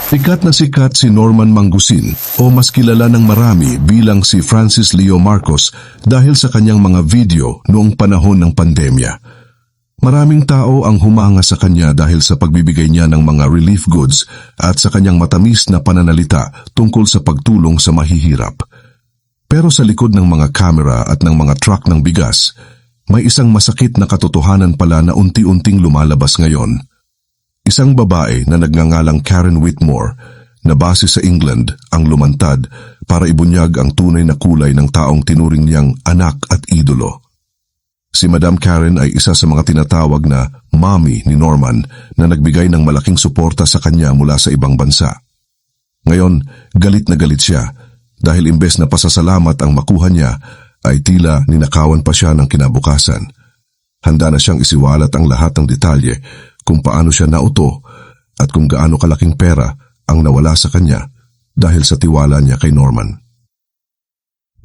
Sikat si Norman Mangusin o mas kilala ng marami bilang si Francis Leo Marcos dahil sa kanyang mga video noong panahon ng pandemya. Maraming tao ang humanga sa kanya dahil sa pagbibigay niya ng mga relief goods at sa kanyang matamis na pananalita tungkol sa pagtulong sa mahihirap. Pero sa likod ng mga kamera at ng mga truck ng bigas, may isang masakit na katotohanan pala na unti-unting lumalabas ngayon. Isang babae na nagngangalang Karen Whitmore na base sa England ang lumantad para ibunyag ang tunay na kulay ng taong tinuring niyang anak at idolo. Si Madam Karen ay isa sa mga tinatawag na mommy ni Norman na nagbigay ng malaking suporta sa kanya mula sa ibang bansa. Ngayon, galit na galit siya dahil imbes na pasasalamat ang makuha niya ay tila ninakawan pa siya ng kinabukasan. Handa na siyang isiwalat ang lahat ng detalye kung paano siya nauto at kung gaano kalaking pera ang nawala sa kanya dahil sa tiwala niya kay Norman.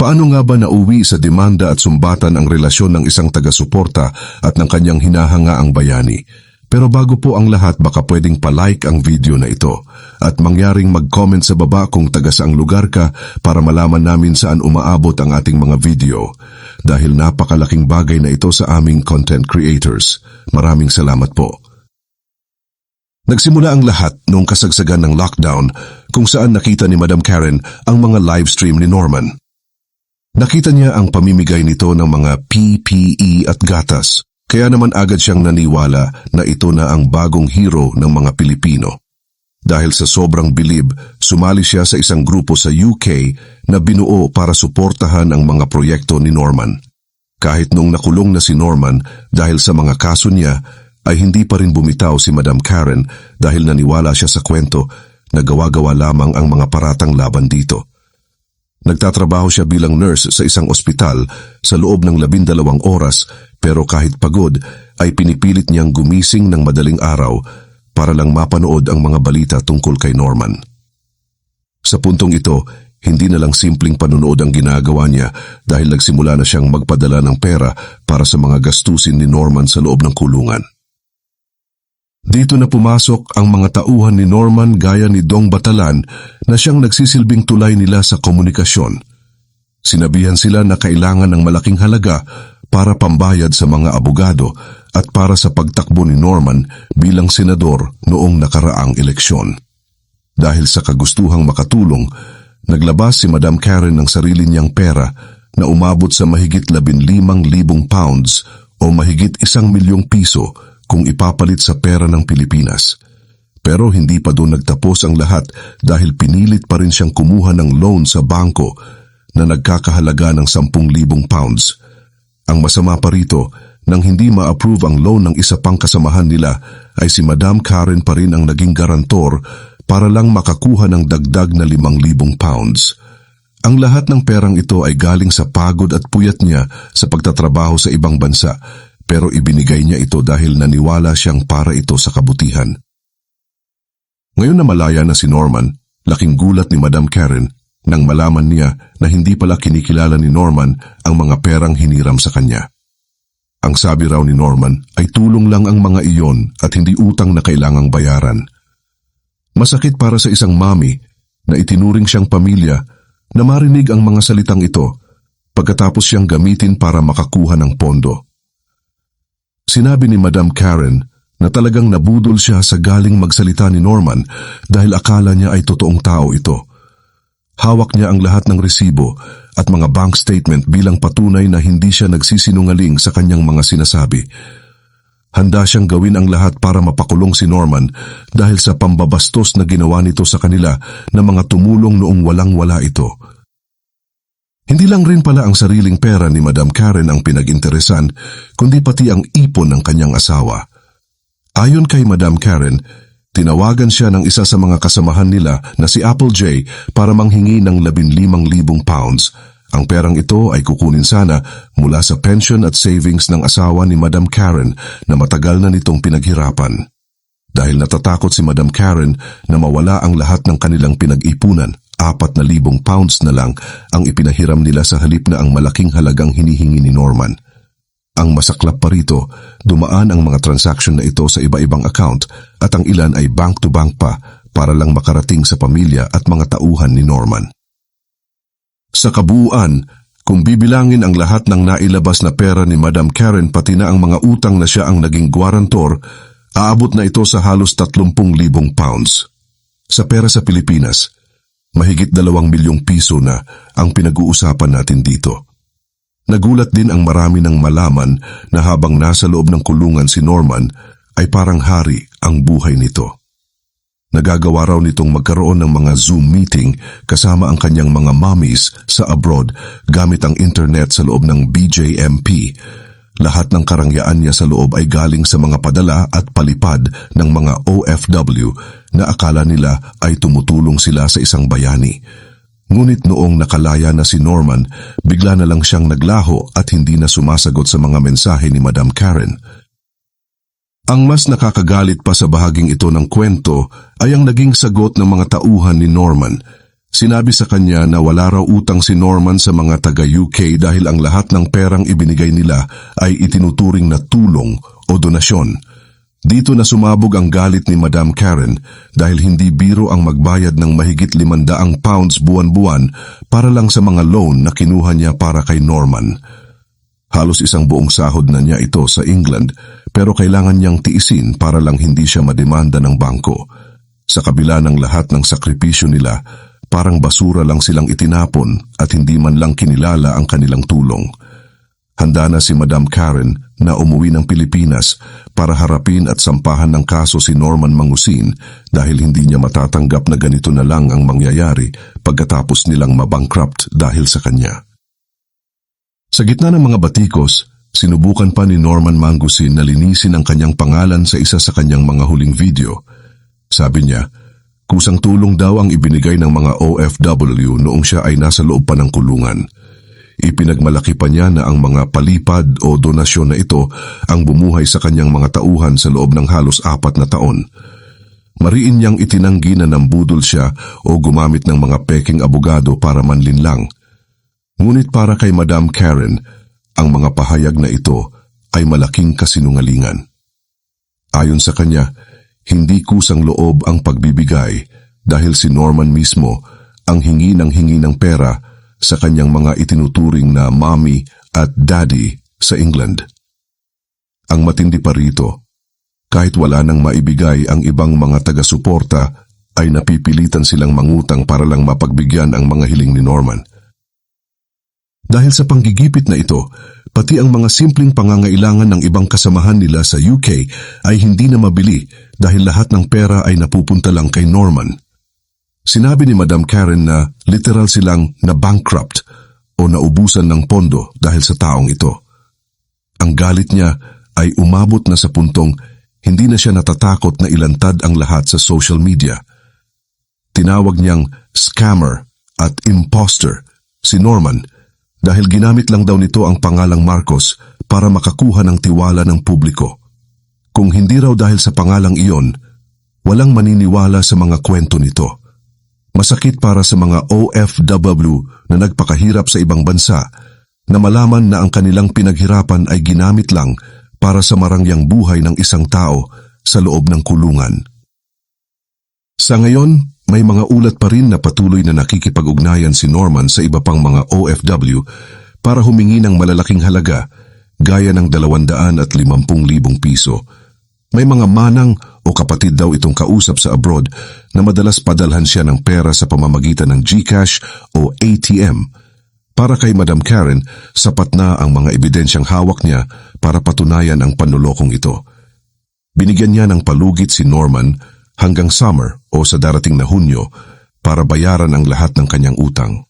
Paano nga ba nauwi sa demanda at sumbatan ang relasyon ng isang taga-suporta at ng kanyang hinahanga ang bayani? Pero bago po ang lahat, baka pwedeng palike ang video na ito at mangyaring mag-comment sa baba kung taga saang lugar ka para malaman namin saan umaabot ang ating mga video dahil napakalaking bagay na ito sa aming content creators. Maraming salamat po. Nagsimula ang lahat noong kasagsagan ng lockdown kung saan nakita ni Madam Karen ang mga livestream ni Norman. Nakita niya ang pamimigay nito ng mga PPE at gatas, kaya naman agad siyang naniwala na ito na ang bagong hero ng mga Pilipino. Dahil sa sobrang bilib, sumali siya sa isang grupo sa UK na binuo para suportahan ang mga proyekto ni Norman. Kahit nung nakulong na si Norman dahil sa mga kaso niya, ay hindi pa rin bumitaw si Madam Karen dahil naniwala siya sa kwento na gawa-gawa lamang ang mga paratang laban dito. Nagtatrabaho siya bilang nurse sa isang ospital sa loob ng 12 oras pero kahit pagod ay pinipilit niyang gumising ng madaling araw para lang mapanood ang mga balita tungkol kay Norman. Sa puntong ito, hindi na lang simpleng panunood ang ginagawa niya dahil nagsimula na siyang magpadala ng pera para sa mga gastusin ni Norman sa loob ng kulungan. Dito na pumasok ang mga tauhan ni Norman gaya ni Dong Batalan na siyang nagsisilbing tulay nila sa komunikasyon. Sinabihan sila na kailangan ng malaking halaga para pambayad sa mga abogado at para sa pagtakbo ni Norman bilang senador noong nakaraang eleksyon. Dahil sa kagustuhang makatulong, naglabas si Madam Karen ng sarili niyang pera na umabot sa mahigit 15,000 pounds o mahigit 1,000,000 piso kung ipapalit sa pera ng Pilipinas. Pero hindi pa doon nagtapos ang lahat dahil pinilit pa rin siyang kumuha ng loan sa bangko na nagkakahalaga ng 10,000 pounds. Ang masama pa rito, nang hindi ma-approve ang loan ng isa pang kasamahan nila, ay si Madam Karen pa rin ang naging garantor para lang makakuha ng dagdag na 5,000 pounds. Ang lahat ng perang ito ay galing sa pagod at puyat niya sa pagtatrabaho sa ibang bansa, pero ibinigay niya ito dahil naniwala siyang para ito sa kabutihan. Ngayon na malaya na si Norman, laking gulat ni Madam Karen nang malaman niya na hindi pala kinikilala ni Norman ang mga perang hiniram sa kanya. Ang sabi raw ni Norman ay tulong lang ang mga iyon at hindi utang na kailangang bayaran. Masakit para sa isang mami na itinuring siyang pamilya na marinig ang mga salitang ito pagkatapos siyang gamitin para makakuha ng pondo. Sinabi ni Madam Karen na talagang nabudol siya sa galing magsalita ni Norman dahil akala niya ay totoong tao ito. Hawak niya ang lahat ng resibo at mga bank statement bilang patunay na hindi siya nagsisinungaling sa kanyang mga sinasabi. Handa siyang gawin ang lahat para mapakulong si Norman dahil sa pambabastos na ginawa nito sa kanila na mga tumulong noong walang-wala ito. Hindi lang rin pala ang sariling pera ni Madam Karen ang pinag-interesan, kundi pati ang ipon ng kanyang asawa. Ayon kay Madam Karen, tinawagan siya ng isa sa mga kasamahan nila na si Apple J para manghingi ng 15,000 pounds. Ang perang ito ay kukunin sana mula sa pension at savings ng asawa ni Madam Karen na matagal na nitong pinaghirapan. Dahil natatakot si Madam Karen na mawala ang lahat ng kanilang pinag-ipunan, 4,000 pounds na lang ang ipinahiram nila sa halip na ang malaking halagang hinihingi ni Norman. Ang masaklap pa rito, dumaan ang mga transaksyon na ito sa iba-ibang account at ang ilan ay bank-to-bank pa para lang makarating sa pamilya at mga tauhan ni Norman. Sa kabuuan, kung bibilangin ang lahat ng nailabas na pera ni Madam Karen pati na ang mga utang na siya ang naging gwarantor, aabot na ito sa halos 30,000 pounds. Sa pera sa Pilipinas, mahigit 2 milyong piso na ang pinag-uusapan natin dito. Nagulat din ang marami ng malaman na habang nasa loob ng kulungan si Norman ay parang hari ang buhay nito. Nagagawa raw nitong magkaroon ng mga Zoom meeting kasama ang kanyang mga mommies sa abroad gamit ang internet sa loob ng BJMP. Lahat ng karangyaan niya sa loob ay galing sa mga padala at palipad ng mga OFW na akala nila ay tumutulong sila sa isang bayani. Ngunit noong nakalaya na si Norman, bigla na lang siyang naglaho at hindi na sumasagot sa mga mensahe ni Madam Karen. Ang mas nakakagalit pa sa bahaging ito ng kwento ay ang naging sagot ng mga tauhan ni Norman. Sinabi sa kanya na wala raw utang si Norman sa mga taga-UK dahil ang lahat ng perang ibinigay nila ay itinuturing na tulong o donasyon. Dito na sumabog ang galit ni Madam Karen dahil hindi biro ang magbayad ng mahigit 500 pounds buwan-buwan para lang sa mga loan na kinuha niya para kay Norman. Halos isang buong sahod na niya ito sa England pero kailangan niyang tiisin para lang hindi siya mademanda ng bangko. Sa kabila ng lahat ng sakripisyo nila, parang basura lang silang itinapon at hindi man lang kinilala ang kanilang tulong. Handa na si Madam Karen na umuwi ng Pilipinas para harapin at sampahan ng kaso si Norman Mangusin dahil hindi niya matatanggap na ganito na lang ang mangyayari pagkatapos nilang mabankrupt dahil sa kanya. Sa gitna ng mga batikos, sinubukan pa ni Norman Mangusin na linisin ang kanyang pangalan sa isa sa kanyang mga huling video. Sabi niya, kusang tulong daw ang ibinigay ng mga OFW noong siya ay nasa loob pa ng kulungan. Ipinagmalaki pa niya na ang mga palipad o donasyon na ito ang bumuhay sa kanyang mga tauhan sa loob ng halos 4 na taon. Mariin niyang itinanggi na nambudol siya o gumamit ng mga peking abogado para manlinlang. Ngunit para kay Madam Karen, ang mga pahayag na ito ay malaking kasinungalingan. Ayon sa kanya, hindi kusang loob ang pagbibigay dahil si Norman mismo ang hingi ng pera sa kanyang mga itinuturing na mommy at daddy sa England. Ang matindi pa rito, kahit wala nang maibigay ang ibang mga taga-suporta ay napipilitan silang mangutang para lang mapagbigyan ang mga hiling ni Norman. Dahil sa panggigipit na ito, pati ang mga simpleng pangangailangan ng ibang kasamahan nila sa UK ay hindi na mabili dahil lahat ng pera ay napupunta lang kay Norman. Sinabi ni Madam Karen na literal silang na-bankrupt o naubusan ng pondo dahil sa taong ito. Ang galit niya ay umabot na sa puntong hindi na siya natatakot na ilantad ang lahat sa social media. Tinawag niyang scammer at imposter si Norman dahil ginamit lang daw nito ang pangalang Marcos para makakuha ng tiwala ng publiko. Kung hindi raw dahil sa pangalang iyon, walang maniniwala sa mga kwento nito. Masakit para sa mga OFW na nagpakahirap sa ibang bansa na malaman na ang kanilang pinaghirapan ay ginamit lang para sa marangyang buhay ng isang tao sa loob ng kulungan. Sa ngayon, may mga ulat pa rin na patuloy na nakikipag-ugnayan si Norman sa iba pang mga OFW para humingi ng malalaking halaga gaya ng 250,000 piso. May mga manang o kapatid daw itong kausap sa abroad na madalas padalhan siya ng pera sa pamamagitan ng GCash o ATM. Para kay Madam Karen, sapat na ang mga ebidensyang hawak niya para patunayan ang panlolokong ito. Binigyan niya ng palugit si Norman hanggang summer o sa darating na Hunyo para bayaran ang lahat ng kanyang utang.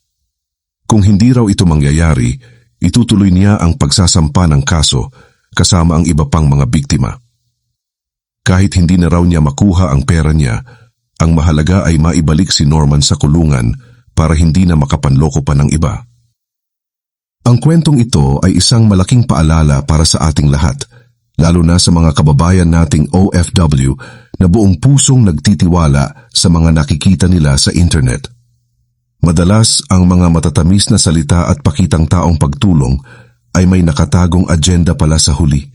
Kung hindi raw ito mangyayari, itutuloy niya ang pagsasampa ng kaso kasama ang iba pang mga biktima. Kahit hindi na raw niya makuha ang pera niya, ang mahalaga ay maibalik si Norman sa kulungan para hindi na makapanloko pa ng iba. Ang kwentong ito ay isang malaking paalala para sa ating lahat, lalo na sa mga kababayan nating OFW na buong pusong nagtitiwala sa mga nakikita nila sa internet. Madalas ang mga matatamis na salita at pakitang taong pagtulong ay may nakatagong agenda pala sa huli.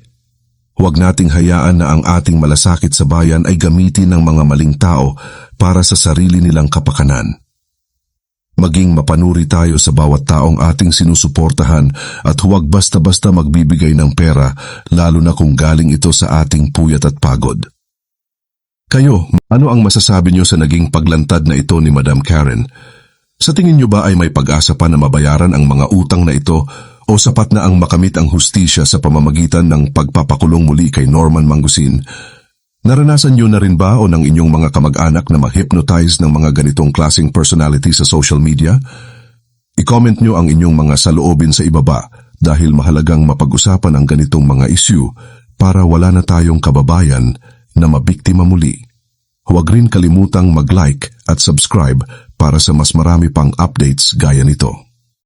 Huwag nating hayaan na ang ating malasakit sa bayan ay gamitin ng mga maling tao para sa sarili nilang kapakanan. Maging mapanuri tayo sa bawat taong ating sinusuportahan at huwag basta-basta magbibigay ng pera, lalo na kung galing ito sa ating puyat at pagod. Kayo, ano ang masasabi niyo sa naging paglantad na ito ni Madam Karen? Sa tingin niyo ba ay may pag-asa pa na mabayaran ang mga utang na ito o sapat na ang makamit ang hustisya sa pamamagitan ng pagpapakulong muli kay Norman Mangusin? Naranasan niyo na rin ba o ng inyong mga kamag-anak na ma-hypnotize ng mga ganitong klaseng personality sa social media? I-comment niyo ang inyong mga saloobin sa ibaba dahil mahalagang mapag-usapan ang ganitong mga issue para wala na tayong kababayan na mabiktima muli. Huwag rin kalimutang mag-like at subscribe para sa mas marami pang updates gaya nito.